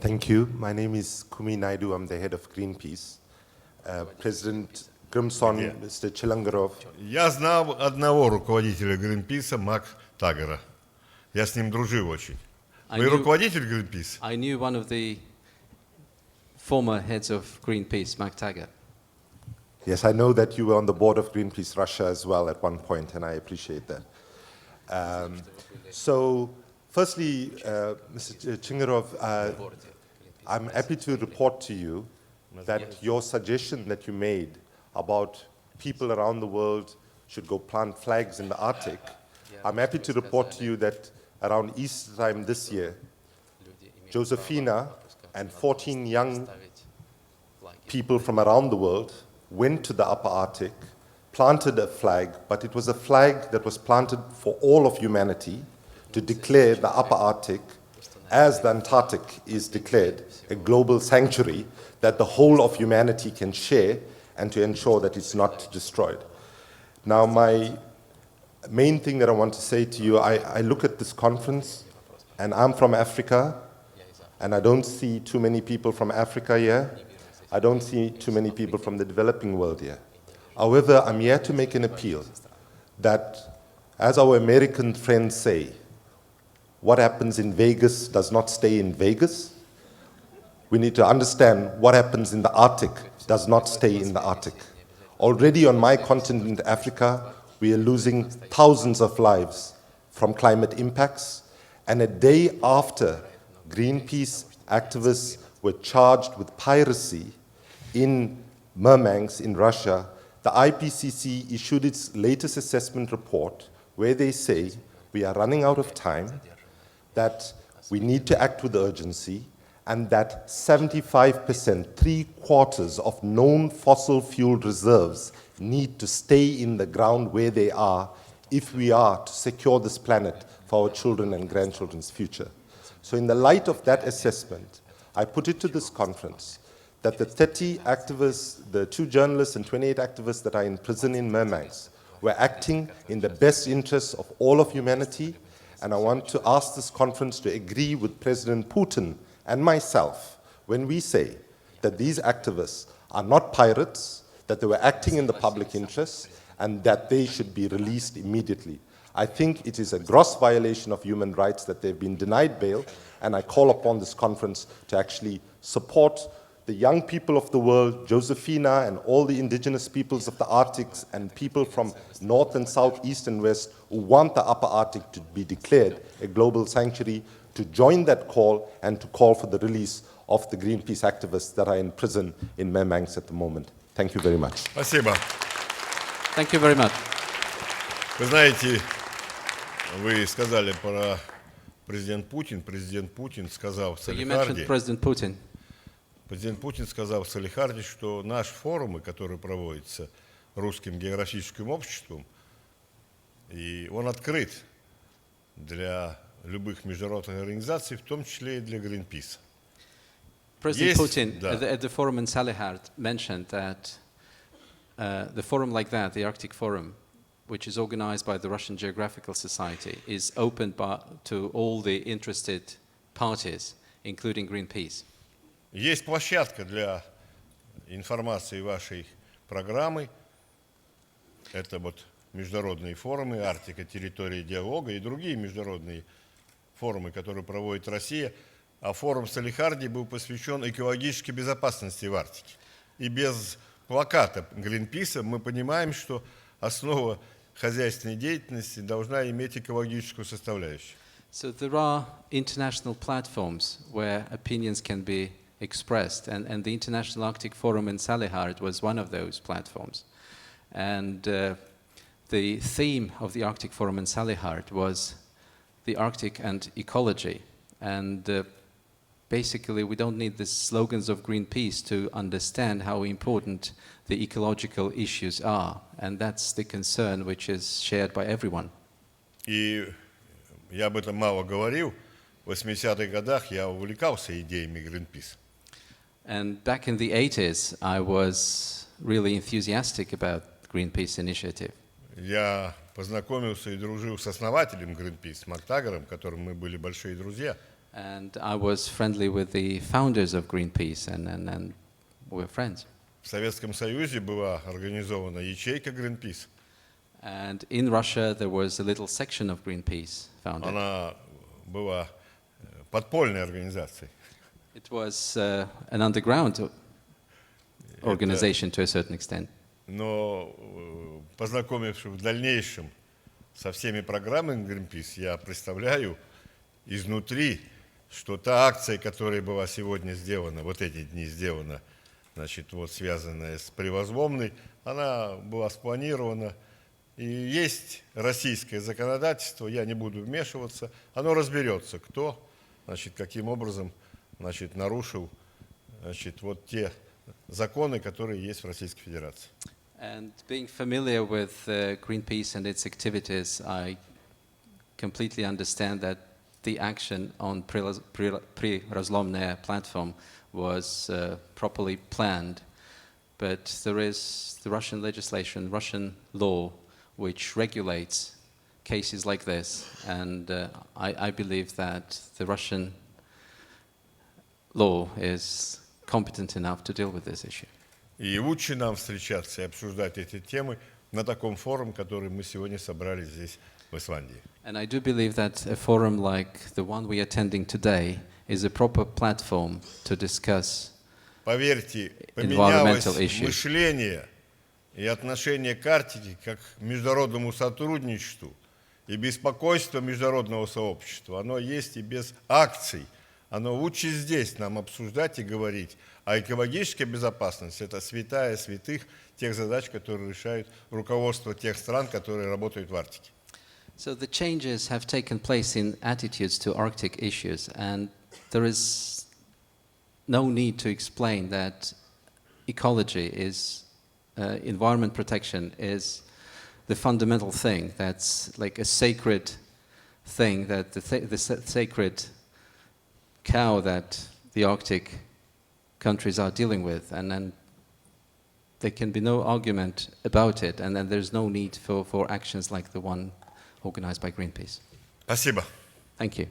Thank you. My name is Kumi Naidoo. I'm the head of Greenpeace. President Grimson, Mr. Chilingarov. Я знал одного руководителя Greenpeace, Мак Тагера. Я с ним дружил очень. Вы руководитель Greenpeace? I knew one of the former heads of Greenpeace, Mark Taggart. Yes, I know that you were on the board of Greenpeace Russia as well at one point, and I appreciate that. So, firstly, Mr. Chilingarov, I'm happy to report to you that your suggestion that you made about people around the world should go plant flags in the Arctic, I'm happy to report to you that around Easter time this year, Josephina and 14 young people from around the world went to the upper Arctic, planted a flag, but it was a flag that was planted for all of humanity to declare the upper Arctic, as the Antarctic is declared, a global sanctuary that the whole of humanity can share and to ensure that it's not destroyed. Now, my main thing that I want to say to you, I look at this conference, and I'm from Africa, and I don't see too many people from Africa here. I don't see too many people from the developing world here. However, I'm here to make an appeal that, as our American friends say, what happens in Vegas does not stay in Vegas. We need to understand what happens in the Arctic does not stay in the Arctic. Already on my continent, Africa, we are losing thousands of lives from climate impacts. And a day after Greenpeace activists were charged with piracy in Murmansk in Russia, the IPCC issued its latest assessment report where they say we are running out of time, that we need to act with urgency, and that 75%, 3/4 of known fossil fuel reserves need to stay in the ground where they are if we are to secure this planet for our children and grandchildren's future. So in the light of that assessment, I put it to this conference that the 30 activists, the 2 journalists and 28 activists that are in prison in Murmansk were acting in the best interests of all of humanity, and I want to ask this conference to agree with President Putin and myself when we say that these activists are not pirates, that they were acting in the public interest, and that they should be released immediately. I think it is a gross violation of human rights that they've been denied bail, and I call upon this conference to actually support the young people of the world, Josephina and all the indigenous peoples of the Arctic and people from north and south, east and west who want the upper Arctic to be declared a global sanctuary, to join that call and to call for the release of the Greenpeace activists that are in prison in Murmansk at the moment. Thank you very much. Спасибо. Thank you very much. Вы знаете, вы сказали про президент Путин. Президент Путин сказал в Салехарде, что наши форумы, которые проводятся Русским географическим обществом, и он открыт для любых международных организаций, в том числе и для Greenpeace. President Putin at the forum in Salihard mentioned that the forum like that, the Arctic Forum, which is organized by the Russian Geographical Society, is open to all the interested parties, including Greenpeace. Есть площадка для информации вашей программы. Это вот международные форумы, Арктика, территория диалога и другие международные форумы, которые проводит Россия. А форум в Салехарде был посвящен экологической безопасности в Арктике. И без плаката Greenpeace мы понимаем, что основа хозяйственной деятельности должна иметь экологическую составляющую. So there are international platforms where opinions can be expressed, and the International Arctic Forum in Salihard was one of those platforms. And the theme of the Arctic Forum in Salihard was the Arctic and ecology. And basically, we don't need the slogans of Greenpeace to understand how important the ecological issues are. And that's the concern which is shared by everyone. И я об этом мало говорил. В 80-х годах я увлекался идеями Greenpeace. And back in the 80s, I was really enthusiastic about the Greenpeace initiative. Я познакомился и дружил с основателем Greenpeace, Мак Тагером, которым мы были большие друзья. And I was friendly with the founders of Greenpeace, and we were friends. В Советском Союзе была организована ячейка Greenpeace. And in Russia, there was a little section of Greenpeace founded. Она была подпольной организацией. It was an underground organization to a certain extent. Но познакомившись в дальнейшем со всеми программами Greenpeace, я представляю изнутри, что та акция, которая была сегодня сделана, вот эти дни сделана, значит, вот связанная с Привозломной, она была спланирована. И есть российское законодательство, я не буду вмешиваться, оно разберется, кто, значит, каким образом, значит, нарушил, значит, вот те законы, которые есть в Российской Федерации. And being familiar with Greenpeace and its activities, I completely understand that the action on Prirazlomnaya platform was properly planned. But there is the Russian legislation, Russian law, which regulates cases like this. And I believe that the Russian law is competent enough to deal with this issue. И лучше нам встречаться и обсуждать эти темы на таком форуме, который мы сегодня собрали здесь, в Исландии. And I do believe that a forum like the one we are attending today is a proper platform to discuss Поверьте, environmental поменялось issues. мышление и отношение к Арктике как к международному сотрудничеству и беспокойство международного сообщества. Оно есть и без акций. Оно лучше здесь нам обсуждать и говорить. А экологическая безопасность – это святая святых тех задач, которые решают руководство тех стран, которые работают в Арктике. So the changes have taken place in attitudes to Arctic issues, and there is no need to explain that ecology is, environment protection is the fundamental thing. That's like a sacred thing, that the sacred cow that the Arctic countries are dealing with, and then there can be no argument about it, and then there's no need for actions like the one organized by Greenpeace. Спасибо. Thank you.